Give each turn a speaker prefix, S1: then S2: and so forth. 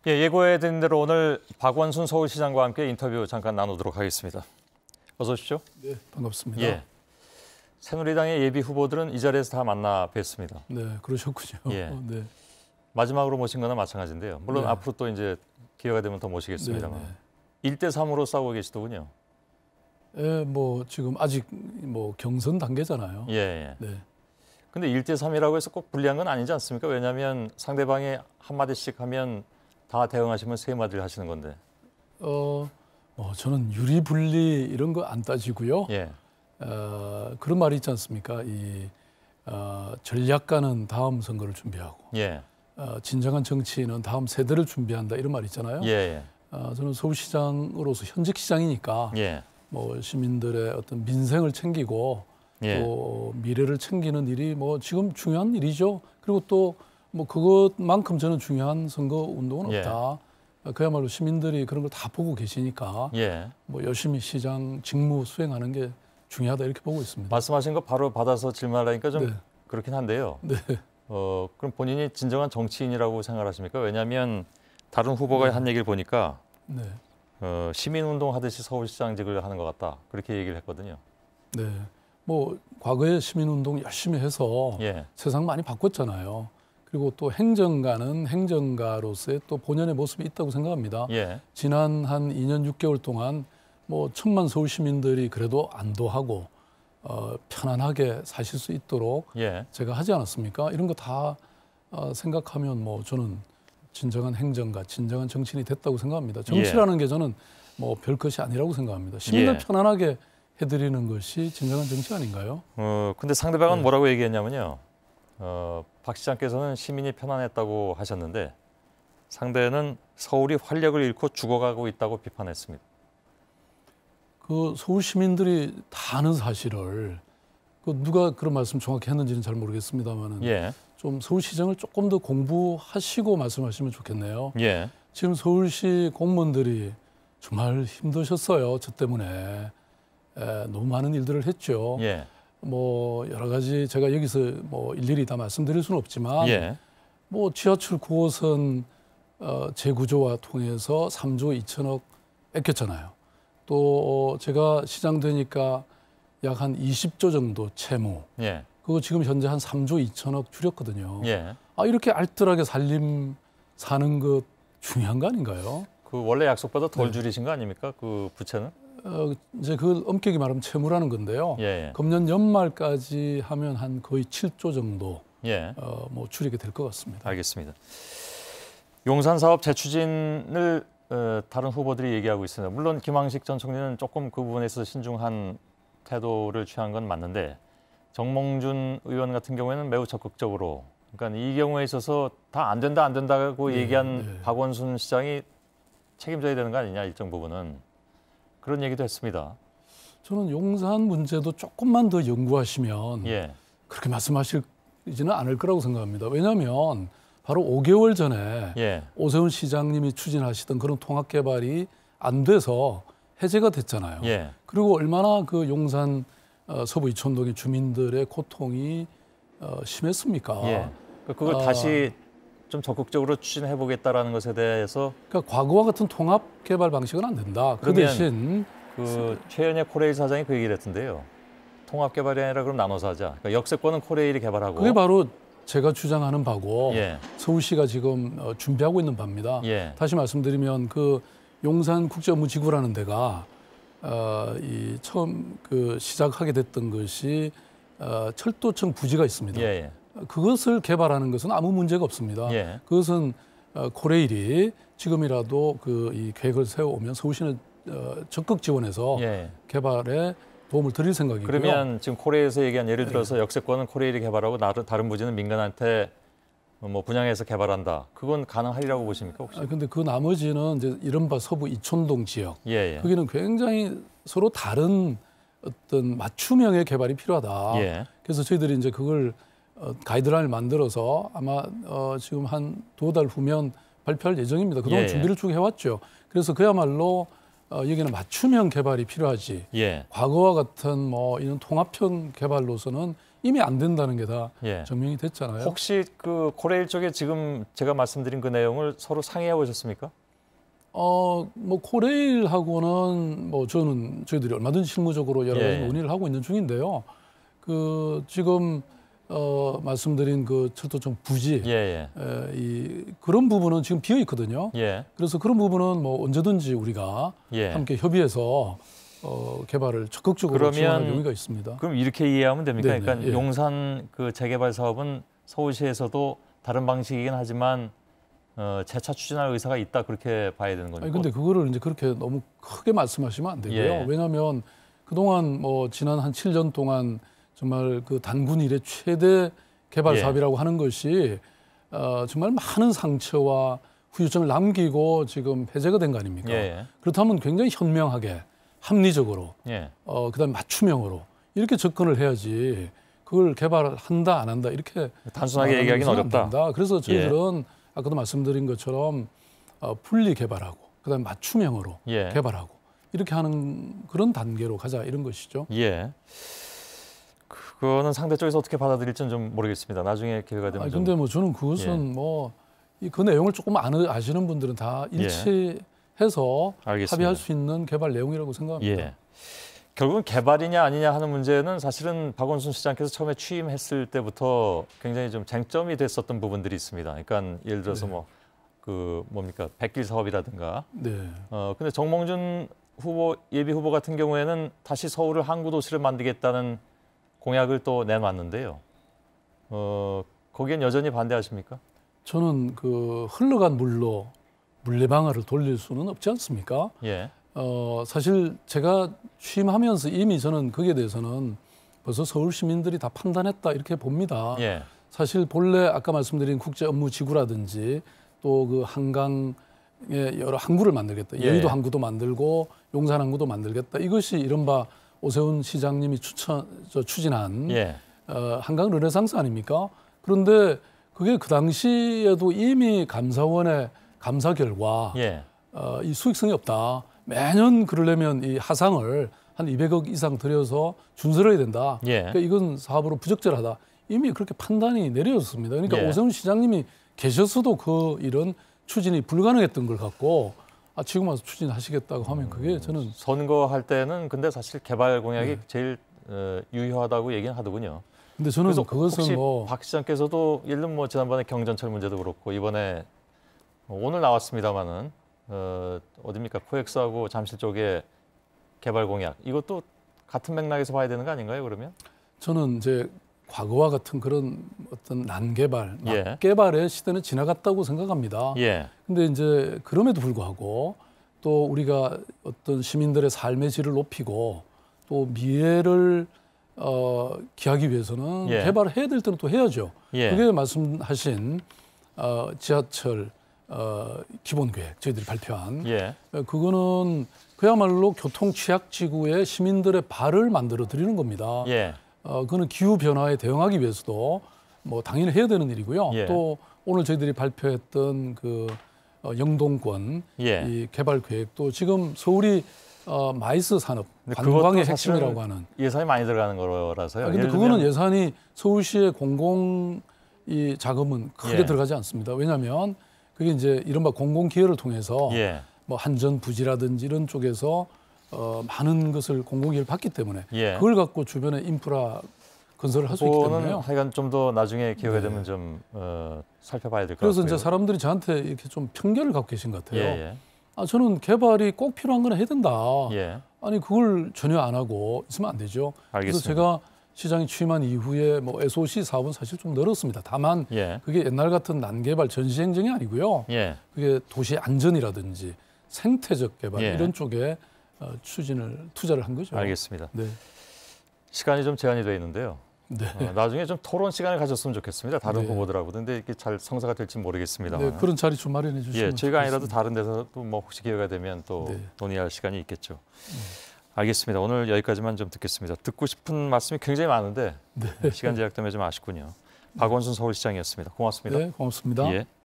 S1: 예, 예고해드린 대로 오늘 박원순 서울시장과 함께 인터뷰 잠깐 나누도록 하겠습니다. 어서 오십시오.
S2: 네, 반갑습니다.
S1: 예, 새누리당의 예비 후보들은 이 자리에서 다 만나 뵀습니다.
S2: 네, 그러셨군요.
S1: 예.
S2: 네.
S1: 마지막으로 모신 거나 마찬가지인데요. 물론
S2: 네.
S1: 앞으로 또 이제 기회가 되면 더 모시겠습니다만.
S2: 네,
S1: 1대3으로 싸우고 계시더군요.
S2: 네. 뭐 지금 아직 뭐 경선 단계잖아요.
S1: 예, 예.
S2: 네.
S1: 근데 1대3이라고 해서 꼭 불리한 건 아니지 않습니까? 왜냐하면 상대방이 한마디씩 하면 다 대응하시면 세 마디를 하시는 건데.
S2: 저는 유리불리 이런 거 안 따지고요.
S1: 예,
S2: 그런 말이 있지 않습니까? 전략가는 다음 선거를 준비하고,
S1: 예,
S2: 진정한 정치인은 다음 세대를 준비한다 이런 말 있잖아요.
S1: 예,
S2: 저는 서울시장으로서 현직 시장이니까
S1: 예,
S2: 뭐 시민들의 어떤 민생을 챙기고
S1: 예.
S2: 또 미래를 챙기는 일이 뭐 지금 중요한 일이죠. 그리고 또 뭐 그것만큼 저는 중요한 선거 운동은
S1: 예.
S2: 없다. 그야말로 시민들이 그런 걸 다 보고 계시니까
S1: 예.
S2: 뭐 열심히 시장 직무 수행하는 게 중요하다 이렇게 보고 있습니다.
S1: 말씀하신 거 바로 받아서 질문하려니까 좀
S2: 네.
S1: 그렇긴 한데요.
S2: 네.
S1: 그럼 본인이 진정한 정치인이라고 생각하십니까? 왜냐하면 다른 후보가
S2: 네.
S1: 한 얘기를 보니까
S2: 네.
S1: 시민운동 하듯이 서울시장직을 하는 것 같다. 그렇게 얘기를 했거든요.
S2: 네. 뭐 과거에 시민운동 열심히 해서
S1: 예,
S2: 세상 많이 바꿨잖아요. 그리고 또 행정가는 행정가로서의 또 본연의 모습이 있다고 생각합니다.
S1: 예,
S2: 지난 한 2년 6개월 동안 뭐 1,000만 서울 시민들이 그래도 안도하고 편안하게 사실 수 있도록
S1: 예,
S2: 제가 하지 않았습니까? 이런 거 다 생각하면 뭐 저는 진정한 행정가, 진정한 정치인이 됐다고 생각합니다. 정치라는 게 저는 뭐 별 것이 아니라고 생각합니다. 시민들
S1: 예.
S2: 편안하게 해드리는 것이 진정한 정치 아닌가요?
S1: 근데 상대방은
S2: 네.
S1: 뭐라고 얘기했냐면요. 박 시장께서는 시민이 편안했다고 하셨는데 상대는 서울이 활력을 잃고 죽어가고 있다고 비판했습니다.
S2: 그 서울 시민들이 다 아는 사실을 그 누가 그런 말씀 정확히 했는지는 잘 모르겠습니다만은
S1: 예,
S2: 좀 서울시정을 조금 더 공부하시고 말씀하시면 좋겠네요.
S1: 예,
S2: 지금 서울시 공무원들이 정말 힘드셨어요. 저 때문에 너무 많은 일들을 했죠.
S1: 예,
S2: 뭐 여러 가지 제가 여기서 뭐 일일이 다 말씀드릴 수는 없지만
S1: 예,
S2: 뭐 지하철 9호선 재구조와 통해서 3조 2천억 아꼈잖아요. 또 제가 시장 되니까 약 한 20조 정도 채무.
S1: 예,
S2: 그거 지금 현재 한 3조 2천억 줄였거든요.
S1: 예.
S2: 이렇게 알뜰하게 사는 것 중요한 거 아닌가요?
S1: 그 원래 약속보다 덜
S2: 네.
S1: 줄이신 거 아닙니까? 그 부채는?
S2: 이제 그걸 엄격히 말하면 채무라는 건데요.
S1: 예,
S2: 금년 연말까지 하면 한 거의 7조 정도
S1: 예.
S2: 뭐 줄이게 될 것 같습니다.
S1: 알겠습니다. 용산 사업 재추진을 다른 후보들이 얘기하고 있습니다. 물론 김황식 전 총리는 조금 그 부분에서 신중한 태도를 취한 건 맞는데 정몽준 의원 같은 경우에는 매우 적극적으로, 그러니까 이 경우에 있어서 다 안 된다고
S2: 네,
S1: 얘기한
S2: 네.
S1: 박원순 시장이 책임져야 되는 거 아니냐, 일정 부분은. 그런 얘기도 했습니다.
S2: 저는 용산 문제도 조금만 더 연구하시면
S1: 예,
S2: 그렇게 말씀하시지는 않을 거라고 생각합니다. 왜냐하면 바로 5개월 전에
S1: 예,
S2: 오세훈 시장님이 추진하시던 그런 통합 개발이 안 돼서 해제가 됐잖아요.
S1: 예,
S2: 그리고 얼마나 그 용산 서부 이촌동의 주민들의 고통이 심했습니까?
S1: 예. 그걸 다시 좀 적극적으로 추진해 보겠다라는 것에 대해서
S2: 그러니까 과거와 같은 통합 개발 방식은 안 된다. 그
S1: 그러면
S2: 대신
S1: 그 최현의 코레일 사장이 그 얘기를 했던데요. 통합 개발이 아니라 그럼 나눠서 하자. 그러니까 역세권은 코레일이 개발하고.
S2: 그게 바로 제가 주장하는 바고
S1: 예,
S2: 서울시가 지금 준비하고 있는 바입니다.
S1: 예,
S2: 다시 말씀드리면 그 용산 국제무지구라는 데가 이 처음 그 시작하게 됐던 것이 철도청 부지가 있습니다.
S1: 예,
S2: 그것을 개발하는 것은 아무 문제가 없습니다.
S1: 예.
S2: 그것은 코레일이 지금이라도 그 이 계획을 세워오면 서울시는 적극 지원해서
S1: 예.
S2: 개발에 도움을 드릴 생각이고요.
S1: 그러면 지금 코레일에서 얘기한 예를 들어서 역세권은 코레일이 개발하고 다른 부지는 민간한테 뭐 분양해서 개발한다. 그건 가능하리라고 보십니까 혹시?
S2: 근데 그 나머지는 이제 이른바 서부 이촌동 지역,
S1: 예, 예.
S2: 거기는 굉장히 서로 다른 어떤 맞춤형의 개발이 필요하다.
S1: 예,
S2: 그래서 저희들이 이제 그걸 가이드라인을 만들어서 아마 지금 한 2달 후면 발표할 예정입니다. 그동안
S1: 예,
S2: 준비를 쭉 해왔죠. 그래서 그야말로 여기는 맞춤형 개발이 필요하지.
S1: 예,
S2: 과거와 같은 뭐 이런 통합형 개발로서는 이미 안 된다는 게 다
S1: 예.
S2: 증명이 됐잖아요.
S1: 혹시 그 코레일 쪽에 지금 제가 말씀드린 그 내용을 서로 상의해 보셨습니까?
S2: 뭐 코레일하고는 뭐 저희들이 얼마든지 실무적으로 여러 가지
S1: 예.
S2: 논의를 하고 있는 중인데요. 그 지금 말씀드린 그 철도청 부지
S1: 예,
S2: 그런 부분은 지금 비어 있거든요.
S1: 예.
S2: 그래서 그런 부분은 뭐 언제든지 우리가
S1: 예.
S2: 함께 협의해서 개발을 적극적으로
S1: 그러면
S2: 지원할 용의가 있습니다.
S1: 그럼 이렇게 이해하면 됩니까?
S2: 네네,
S1: 그러니까
S2: 예.
S1: 용산 그 재개발 사업은 서울시에서도 다른 방식이긴 하지만 재차 추진할 의사가 있다 그렇게 봐야 되는 거죠.
S2: 아니 근데 그거를 이제 그렇게 너무 크게 말씀하시면 안 되고요.
S1: 예.
S2: 왜냐하면 그동안 뭐 지난 한 7년 동안 정말 그 단군 이래 최대 개발
S1: 예.
S2: 사업이라고 하는 것이 정말 많은 상처와 후유증을 남기고 지금 폐쇄가 된 거 아닙니까?
S1: 예.
S2: 그렇다면 굉장히 현명하게 합리적으로
S1: 예.
S2: 그다음에 맞춤형으로 이렇게 접근을 해야지 그걸 개발한다 안 한다 이렇게
S1: 단순하게 얘기하기는
S2: 말하는 것은 안
S1: 어렵다.
S2: 된다. 그래서 저희들은 아까도 말씀드린 것처럼 분리 개발하고 그다음에 맞춤형으로
S1: 예.
S2: 개발하고 이렇게 하는 그런 단계로 가자 이런 것이죠.
S1: 예. 그거는 상대 쪽에서 어떻게 받아들일지는 좀 모르겠습니다. 나중에 기회가 되면 좀.
S2: 근데 뭐 저는 그것은 뭐 그 내용을 조금 아시는 분들은 다 일치해서
S1: 알겠습니다.
S2: 합의할 수 있는 개발 내용이라고 생각합니다.
S1: 예. 결국은 개발이냐 아니냐 하는 문제는 사실은 박원순 시장께서 처음에 취임했을 때부터 굉장히 좀 쟁점이 됐었던 부분들이 있습니다. 그러니까 예를 들어서 뭐 그 뭡니까 백길 사업이라든가.
S2: 네.
S1: 근데 정몽준 예비 후보 같은 경우에는 다시 서울을 항구 도시를 만들겠다는 공약을 또 내놨는데요. 거기엔 여전히 반대하십니까?
S2: 저는 그 흘러간 물로 물레방아를 돌릴 수는 없지 않습니까?
S1: 예.
S2: 사실 제가 취임하면서 이미 저는 거기에 대해서는 벌써 서울 시민들이 다 판단했다 이렇게 봅니다.
S1: 예.
S2: 사실 본래 아까 말씀드린 국제 업무 지구라든지 또 그 한강에 여러 항구를 만들겠다.
S1: 예.
S2: 여의도 항구도 만들고 용산 항구도 만들겠다. 이것이 이른바 오세훈 시장님이 추진한
S1: 예.
S2: 한강 르네상스 아닙니까? 그런데 그게 그 당시에도 이미 감사원의 감사 결과
S1: 예.
S2: 이 수익성이 없다. 매년 그러려면 이 하상을 한 200억 이상 들여서 준설해야 된다.
S1: 예.
S2: 그러니까 이건 사업으로 부적절하다. 이미 그렇게 판단이 내려졌습니다. 그러니까
S1: 예.
S2: 오세훈 시장님이 계셨어도 그 이런 추진이 불가능했던 걸 갖고 지금 와서 추진하시겠다고 하면 그게 저는
S1: 선거할 때는 근데 사실 개발 공약이 제일 유효하다고 얘기는 하더군요.
S2: 근데 저는
S1: 그래서
S2: 그것은
S1: 혹시
S2: 뭐
S1: 박 시장께서도 예를 들면 뭐 지난번에 경전철 문제도 그렇고 이번에 오늘 나왔습니다마는 어디입니까 코엑스하고 잠실 쪽에 개발 공약 이것도 같은 맥락에서 봐야 되는 거 아닌가요? 그러면?
S2: 저는 이제 과거와 같은 그런 어떤 난개발,
S1: 예.
S2: 막개발의 시대는 지나갔다고 생각합니다.
S1: 예.
S2: 근데 이제 그럼에도 불구하고 또 우리가 어떤 시민들의 삶의 질을 높이고 또 미래를 기하기 위해서는
S1: 예.
S2: 개발을 해야 될 때는 또 해야죠.
S1: 예.
S2: 그게 말씀하신 지하철 기본계획 저희들이 발표한
S1: 예.
S2: 그거는 그야말로 교통 취약 지구의 시민들의 발을 만들어 드리는 겁니다.
S1: 예.
S2: 그거는 기후 변화에 대응하기 위해서도 뭐 당연히 해야 되는 일이고요.
S1: 예.
S2: 또 오늘 저희들이 발표했던 그 영동권
S1: 예.
S2: 이 개발 계획도 지금 서울이 마이스 산업
S1: 근데
S2: 관광의
S1: 그것도 사실은
S2: 핵심이라고 하는.
S1: 예산이 많이 들어가는 거라서요.
S2: 근데
S1: 예를
S2: 그거는
S1: 들면
S2: 예산이 서울시의 공공 이 자금은 크게
S1: 예.
S2: 들어가지 않습니다. 왜냐하면 그게 이제 이른바 공공 기여를 통해서
S1: 예.
S2: 뭐 한전 부지라든지 이런 쪽에서 많은 것을 공공 기여를 받기 때문에
S1: 예.
S2: 그걸 갖고 주변에 인프라 건설을 할 수 있기
S1: 그거는
S2: 때문에요.
S1: 하여간 좀 더 나중에 기회가
S2: 네.
S1: 되면 좀 살펴봐야 될 것 같고요.
S2: 그래서 이제 사람들이 저한테 이렇게 좀 편견을 갖고 계신 것 같아요.
S1: 예.
S2: 저는 개발이 꼭 필요한 건 해야 된다.
S1: 예.
S2: 아니 그걸 전혀 안 하고 있으면 안 되죠. 그래서
S1: 알겠습니다.
S2: 제가 시장이 취임한 이후에 뭐 SOC 사업은 사실 좀 늘었습니다. 다만
S1: 예.
S2: 그게 옛날 같은 난개발 전시행정이 아니고요.
S1: 예.
S2: 그게 도시 안전이라든지 생태적 개발
S1: 예.
S2: 이런 쪽에 투자를 한 거죠.
S1: 알겠습니다.
S2: 네.
S1: 시간이 좀 제한이 되어 있는데요.
S2: 네.
S1: 나중에 좀 토론 시간을 가졌으면 좋겠습니다. 다른
S2: 네.
S1: 후보들하고. 근데 이게 잘 성사가 될지 모르겠습니다만.
S2: 네, 그런 자리 좀 마련해 주시면
S1: 예, 저희가 아니라도
S2: 좋겠습니다.
S1: 다른 데서도 뭐 혹시 기회가 되면 또
S2: 네.
S1: 논의할 시간이 있겠죠. 알겠습니다. 오늘 여기까지만 좀 듣겠습니다. 듣고 싶은 말씀이 굉장히 많은데
S2: 네.
S1: 시간 제약 때문에 좀 아쉽군요. 박원순 서울시장이었습니다. 고맙습니다.
S2: 네, 고맙습니다.
S1: 예.